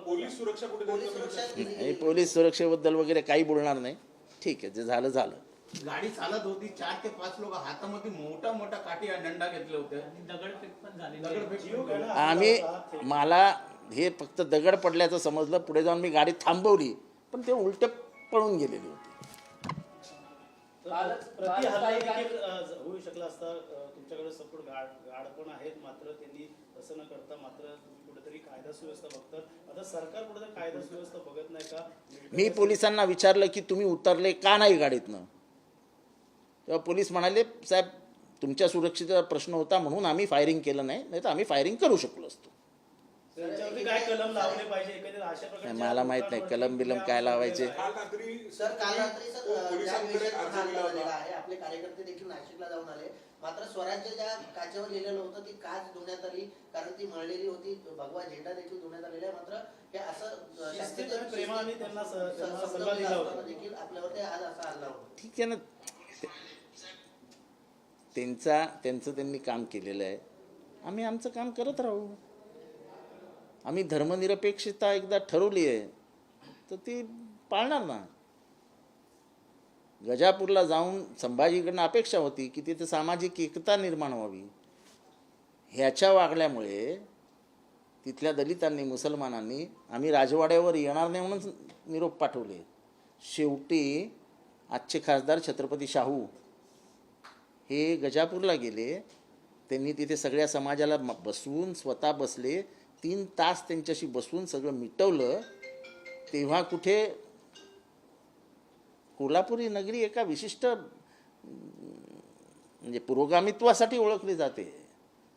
Police सुरक्षा कुठे police सुरक्षेबद्दल वगैरे काही बोलणार नाही. ठीक आहे, जे झालं झालं. गाडी चालत होती, 4 ते 5 लोक हातामध्ये मोठा मोठा काठी डंडा घेतले होते. दगडफेक पण झाली. मला हे फक्त दगड पडल्याचं समजलं. पुढे जाऊन मी गाडी थांबवली, पण ते उलट पळून गेलेली होती. होऊ शकला असता. तुमच्याकडे सपोर्ट गाड पण आहेत, मात्र त्यांनी तसं न करता मात्र तुम्ही कुठेतरी कायदा सुव्यवस्था बघतात. आता सरकार कुठेतरी कायदा सुव्यवस्था बघत नाही का? मी पोलिसांना विचारलं की तुम्ही उतरले का नाही गाडीतनं, तेव्हा पोलीस म्हणाले साहेब तुमच्या सुरक्षेचा प्रश्न होता म्हणून आम्ही फायरिंग केलं नाही, नाही तर आम्ही फायरिंग करू शकलो असतो. त्यांच्यावरती काय कलम लावले पाहिजे एकंदरीत अशा प्रकारचे? मला माहित नाही कलम बिलम काय लावायचे. काल रात्री सर काल रात्री पोलिसांकडे अर्ज दिला आहे. आपले कार्यकर्ते देखील नाशिकला जाऊन आले. मात्र स्वराज्य ज्या काचेवर लिहिलेलं होतं ती काच धुण्यात आली, कारण ती मळलेली होती. भगवा झेंडा देखील धुण्यात आलेला आहे. मात्र हे असं प्रेमाने त्यांना सल्ला दिला होता देखील आपल्यावर आज असा हल्ला होता. ठीक आहे ना, त्यांचं त्यांनी काम केलेलं आहे. आम्ही आमचं काम करत राहू. आम्ही धर्मनिरपेक्षता एकदा ठरवली आहे तर ती पाळणार ना. गजापूरला जाऊन संभाजीकडनं अपेक्षा होती की तिथे सामाजिक एकता निर्माण व्हावी. ह्याच्या वागल्यामुळे तिथल्या दलितांनी, मुसलमानांनी आम्ही राजवाड्यावर येणार नाही म्हणून निरोप पाठवले. शेवटी आजचे खासदार छत्रपती शाहू हे गजापूरला गेले. त्यांनी तिथे सगळ्या समाजाला बसवून स्वतः बसले. 3 तास त्यांच्याशी बसून सगळं मिटवलं. तेव्हा कुठे कोल्हापुरी नगरी एका विशिष्ट म्हणजे पुरोगामित्वासाठी ओळखली जाते.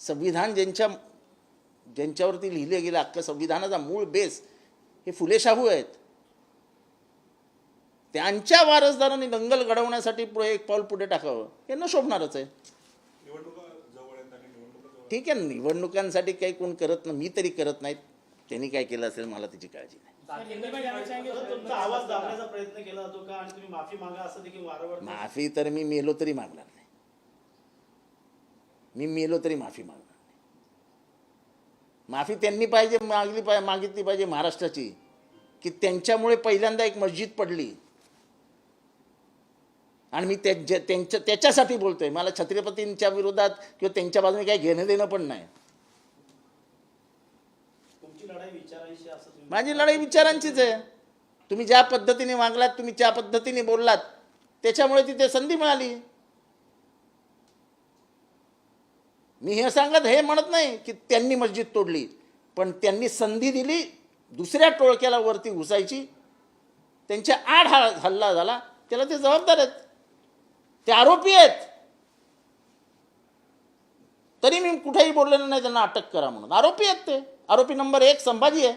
संविधान ज्यांच्यावरती लिहिले गेलं, अख्खं संविधानाचा मूळ बेस हे फुले शाहू आहेत. त्यांच्या वारसदारांनी दंगल घडवण्यासाठी एक पाऊल पुढे टाकावं हे न शोभणारच आहे. ठीक आहे, निवडणुकांसाठी काही कोण करत नाही, मी तरी करत नाहीत. त्यांनी काय केलं असेल मला त्याची काळजी नाही. तुमचा आवाज दाबण्याचा प्रयत्न केला जातो का आणि तुम्ही माफी मागा असं देखील वारंवार? माफी तर मी मेलो तरी मागणार नाही. मी मेलो तरी माफी मागणार नाही. माफी त्यांनी मागितली पाहिजे महाराष्ट्राची, की त्यांच्यामुळे पहिल्यांदा एक मस्जिद पडली आणि मी त्याच्यासाठी बोलतोय. मला छत्रपतींच्या विरोधात किंवा त्यांच्या बाजूने काही घेणं देणं पण नाही. तुमची लढाई विचारांशी असं? माझी लढाई विचारांचीच आहे. तुम्ही ज्या पद्धतीने वागलात, तुम्ही ज्या पद्धतीने बोललात, त्याच्यामुळे तिथे संधी मिळाली. मी हे म्हणत नाही की त्यांनी मस्जिद तोडली, पण त्यांनी संधी दिली दुसऱ्या टोळक्याला वरती घुसायची. त्यांच्या आड हल्ला झाला, त्याला ते जबाबदार आहेत, ते आरोपी आहेत. तरी मी कुठेही बोललेलं नाही त्यांना अटक करा म्हणून. आरोपी आहेत ते. आरोपी नंबर 1 संभाजी आहे.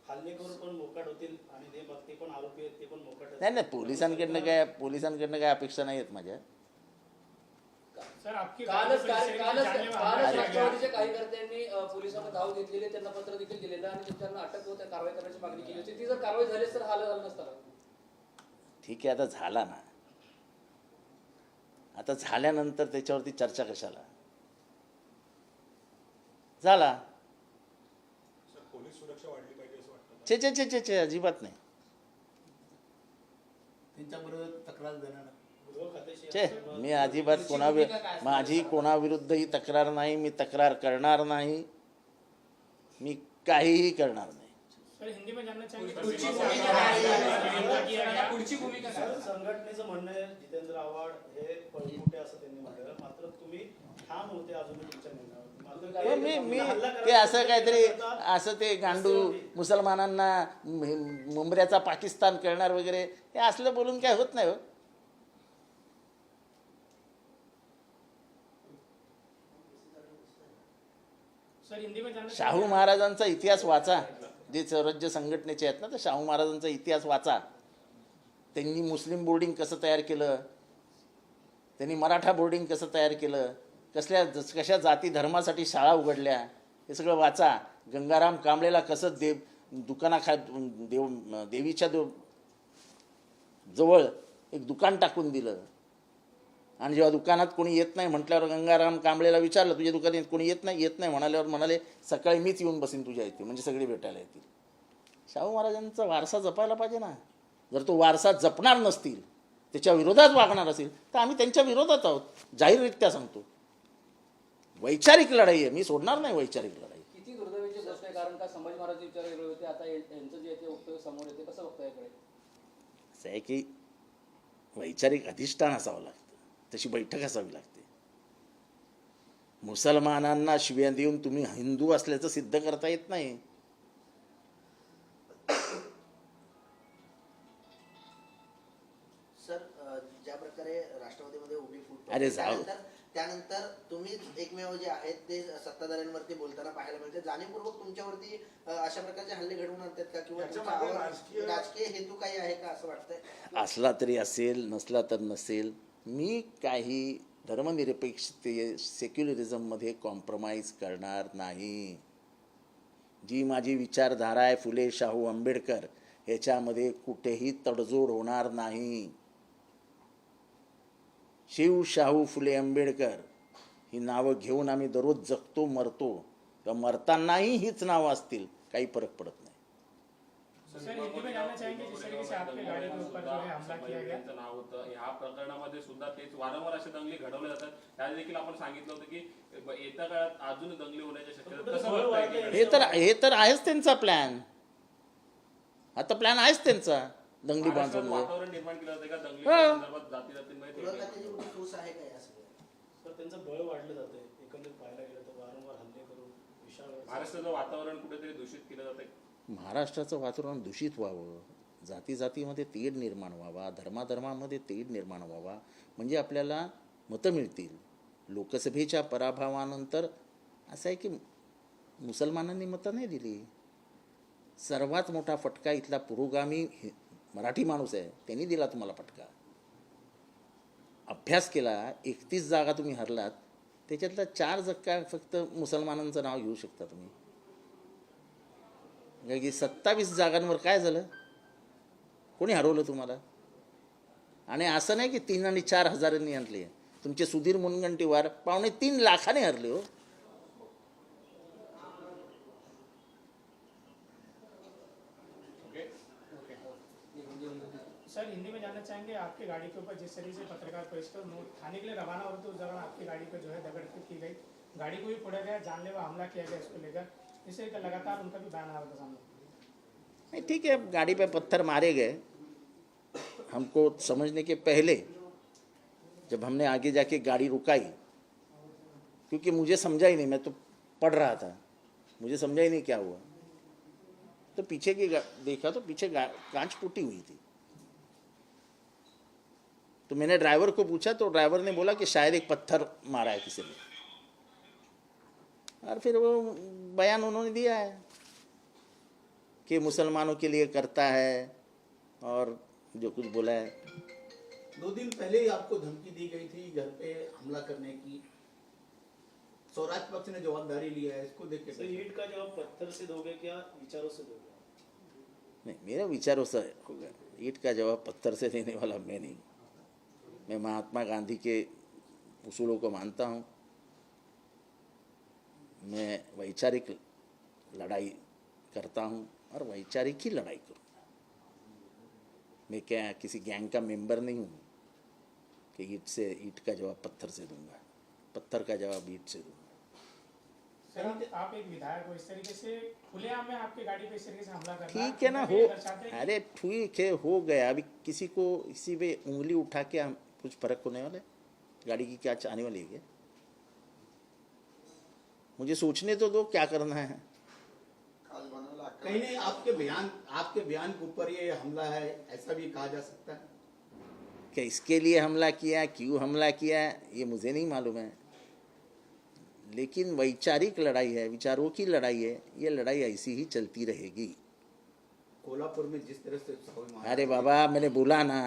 हल्लेखोर पण मोकाट होतील आणि ते पण आरोपी आहेत, ते पण मोकाट. नाही, पोलिसांकडनं काय अपेक्षा नाही आहेत माझ्या. कालच राष्ट्रवादीच्या कार्यकर्त्यांनी पोलिसांना धाव घेतलेली, त्यांना पत्र देखील दिलेलं आणि त्यांना अटक होत्या कारवाई करण्याची मागणी केली होती. ती जर कारवाई झाली तर हाल झालं नसतं. ठीक आहे, आता झाला ना. आता झाल्यानंतर त्याच्यावरती चर्चा कशाला? झाला. पोलीस सुरक्षा वाढली पाहिजे असं वाटतं? चे अजिबात नाही. त्यांच्याबरोबर तक्रार देणार मी अजिबात माझी कोणाविरुद्धही तक्रार नाही. मी तक्रार करणार नाही. मी काहीही करणार नाही. संघटनेचं म्हणणं आहे जितेंद्र आव्हाड हे पळकुटे असं त्यांनी म्हटलं, मात्र तुम्ही ठाम होते अजूनही तुमच्या म्हणण्यावर. मी ते असं काहीतरी असं ते गांडू मुसलमानांना मुंबऱ्याचा पाकिस्तान करणार वगैरे हे असलं बोलून काय होत नाही. हो, शाहू महाराजांचा इतिहास वाचा. जे स्वराज्य संघटनेचे आहेत ना, तर शाहू महाराजांचा इतिहास वाचा. त्यांनी मुस्लिम बोर्डिंग कसं तयार केलं, त्यांनी मराठा बोर्डिंग कसं तयार केलं, कशा जाती धर्मासाठी शाळा उघडल्या, हे सगळं वाचा. गंगाराम कांबळेला कसं देवीच्या जवळ एक दुकान टाकून दिलं. आणि जेव्हा दुकानात कोणी येत नाही म्हटल्यावर गंगाराम कांबळेला विचारलं तुझ्या दुकानात कोणी येत नाही म्हणाल्यावर म्हणाले सकाळी मीच येऊन बसीन तुझ्या इथे, म्हणजे सगळे भेटायला येतील. शाहू महाराजांचा वारसा जपायला पाहिजे ना. जर तो वारसा जपणार नसतील, त्याच्या विरोधात वागणार असेल तर आम्ही त्यांच्या विरोधात आहोत, जाहीररित्या सांगतो. वैचारिक लढाई आहे, मी सोडणार नाही वैचारिक लढाई. किती दुर्दैवाची गोष्ट आहे, कारण का संभाजी महाराज विचार वेगळे होते, आता यांचं जे ते वक्तव्य समोर येते, कसं बघता याकडे? असं आहे की वैचारिक अधिष्ठान असावं लागतं, तशी बैठक असावी लागते. मुसलमानांना शिव्या देऊन तुम्ही हिंदू असल्याचं सिद्ध करता येत नाही. सर ज्या प्रकारे राष्ट्रवादीमध्ये उभी फूट अरे जाऊ. त्यानंतर तुम्ही एकमेव जे आहेत ते सत्ताधाऱ्यांवरती बोलताना पाहायला मिळते. जाणीवपूर्वक तुमच्यावरती अशा प्रकारचे हल्ले घडवून आणतात का, किंवा याच्या तुमचा मागे आवाज- राजकीय हेतू काही आहे का असं वाटतंय? असला तरी असेल, नसला तर नसेल. मी काही धर्मनिरपेक्षते सेक्युलरिझममध्ये कॉम्प्रोमाइज करणार नाही. जी माझी विचारधारा आहे फुले शाहू आंबेडकर, याच्यामध्ये कुठेही तडजोड होणार नाही. शिव शाहू फुले आंबेडकर ही नावं घेऊन आम्ही दररोज जगतो, मरतो, किंवा मरतानाही हीच नावं असतील, काही फरक पडत नाही. सर हिंदी में जानना चाहेंगे जिस तरीके से आपके गाड़ी के ऊपर जो है हमला किया गया. त्यांचं नाव होतं. ह्या प्रकरणामध्ये सुद्धा तेच वारंवार असे दंगली घडवले जातात. त्यात देखील आपण सांगितलं होतं की येत्या काळात अजून दंगली होण्याच्या शक्यता. कसं बघताय की हे तर आहेच त्यांचा प्लॅन. आता प्लॅन आहेच त्यांचा दंगली महाराष्ट्रात बांधून. वातावरण निर्माण केलं जातं का हा. दंगलीच्या संदर्भात जाती-जातींमध्ये विरोधकांची कुठे ठोस आहे का या सगळ्या? तर त्यांचं बळ वाढलं जातंय, एकंदरीत पाहायला गेलं तर वारंवार हल्ले करून विशाळ महाराष्ट्राचं वातावरण कुठेतरी दूषित केलं जातंय. महाराष्ट्राचं वातावरण दूषित व्हावं, जातीजातीमध्ये तेढ निर्माण व्हावा, धर्माधर्मामध्ये तेढ निर्माण व्हावा, म्हणजे आपल्याला मतं मिळतील. लोकसभेच्या पराभवानंतर असं आहे की मुसलमानांनी मतं नाही दिली. सर्वात मोठा फटका इथला पुरोगामी मराठी माणूस आहे, त्यांनी दिला तुम्हाला फटका. अभ्यास केला, 31 जागा तुम्ही हरलात, त्याच्यातल्या 4 जागा फक्त मुसलमानांचं नाव घेऊ शकता तुम्ही. कारण की 27 जागांवर काय झालं, कोणी हरवलं तुम्हाला? आणि असं नाही की 3 आणि 4 हजारांनी हरले. तुमचे सुधीर मुनगंटीवार 2.25 लाखाने हरले हो. सर हिंदी में जानना चाहेंगे आपकी गाड़ी के ऊपर जिस तरीके से पत्रकार परिषद थाने के लिए रवाना हुए थे उस दौरान आपकी गाड़ी पर जो है दगड़फेक की गई, गाड़ी को भी फोड़ा गया, जानलेवा हमला किया गया इसको लेकर, इस तरीके का लगातार उनका भी बयान आ रहा था सामने. नहीं ठीक है, गाड़ी पे पत्थर मारे गए. हमको समझने के पहले जब हमने आगे जाके गाड़ी रुकाई, क्योंकि मुझे समझा ही नहीं, मैं तो पढ़ रहा था, मुझे समझा ही नहीं क्या हुआ, तो पीछे की देखा तो पीछे कांच फूटी हुई थी. तो मैंने ड्राइवर को पूछा तो ड्राइवर ने बोला कि शायद एक पत्थर मारा है किसी ने. और फिर वो बयान उन्होंने दिया है कि मुसलमानों के लिए करता है और जो कुछ बोला है. 2 दिन पहले ही आपको धमकी दी गई थी घर पे हमला करने की. स्वराज पक्ष ने जवाबदारी लिया है, इसको देख के सर ईट का जवाब पत्थर से दोगे क्या विचारों से दोगे? नहीं, मेरे विचारों से होगा. ईंट का जवाब पत्थर से देने वाला मैं नहीं. मैं महात्मा गांधी के उसूलों को मानता हूँ. मैं वैचारिक लड़ाई करता हूँ और वैचारिक ही लड़ाई करूँगा. मैं क्या किसी गैंग का मेंबर नहीं हूँ कि ईंट का जवाब पत्थर से दूंगा, पत्थर का जवाब ईंट से दूंगा. सर आप एक विधायक हो, इस तरीके से खुलेआम में आपकी गाड़ी पे इस तरीके से हमला करना ठीक है ना, हो. अरे ठीक है, हो गया. अभी किसी को इसी पे उंगली उठा के हम कुछ फर्क होने वाला है? गाड़ी की क्या आने वाली है क्या? मुझे सोचने तो दो क्या करना है. कहीं नहीं आपके बयान के ऊपर ये हमला है, ऐसा भी कहा जा सकता है. क्या इसके लिए हमला किया, क्यों हमला किया, ये मुझे नहीं मालूम है. लेकिन वैचारिक लड़ाई है, विचारों की लड़ाई है. ये लड़ाई ऐसी ही चलती रहेगी. कोल्हापुर में जिस तरह से अरे बाबा, मैंने बोला ना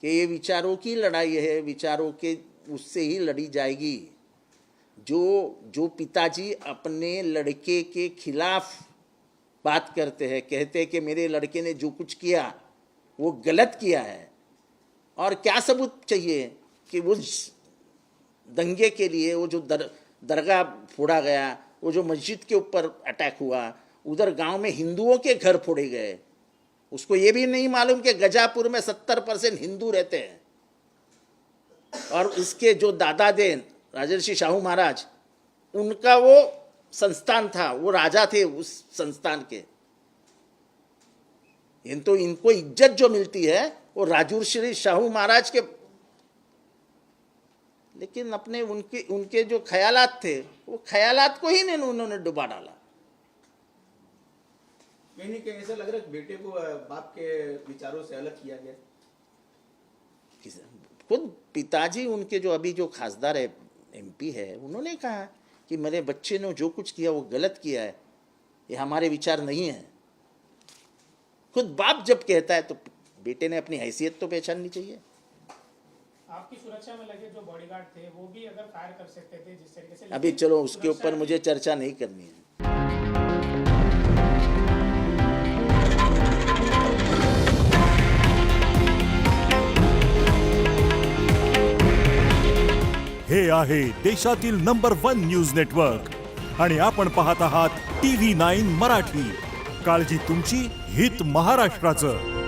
कि ये विचारों की लड़ाई है, विचारों के उससे ही लड़ी जाएगी. जो पिताजी अपने लड़के के खिलाफ बात करते हैं, कहते हैं कि मेरे लड़के ने जो कुछ किया वो गलत किया है, और क्या सबूत चाहिए कि उस दंगे के लिए वो जो दरगाह फोड़ा गया, वो जो मस्जिद के ऊपर अटैक हुआ, उधर गांव में हिंदुओं के घर फोड़े गए, उसको ये भी नहीं मालूम कि गजापुर में 70% हिंदू रहते हैं। और इसके जो दादा देन राजर्षि शाहू महाराज, उनका वो संस्थान था, वो राजा थे उस संस्थान के। तो इनको इज्जत जो मिलती है वो राजर्षि शाहू महाराज के, लेकिन अपने उनके जो ख्यालात थे, वो ख्यालात को ही उन्होंने डुबा डाला। कहीं नहीं कहीं ऐसा लग रहा है कि बेटे को बाप के विचारों से अलग किया गया। खुद पिताजी उनके जो अभी जो खासदार है, MP है, उन्होंने कहा कि मेरे बच्चे ने जो कुछ किया वो गलत किया है, ये हमारे विचार नहीं है। खुद बाप जब कहता है तो बेटे ने अपनी हैसियत तो पहचाननी चाहिए। आपकी सुरक्षा में लगे जो बॉडीगार्ड थे वो भी अगर फायर कर सकते थे जिस तरीके से, अभी चलो उसके ऊपर मुझे चर्चा नहीं करनी है। हे आहे देशातील नंबर 1 न्यूज नेटवर्क आणि आपण पाहत आहात TV9 मराठी। काळजी तुमची, हित महाराष्ट्राचं।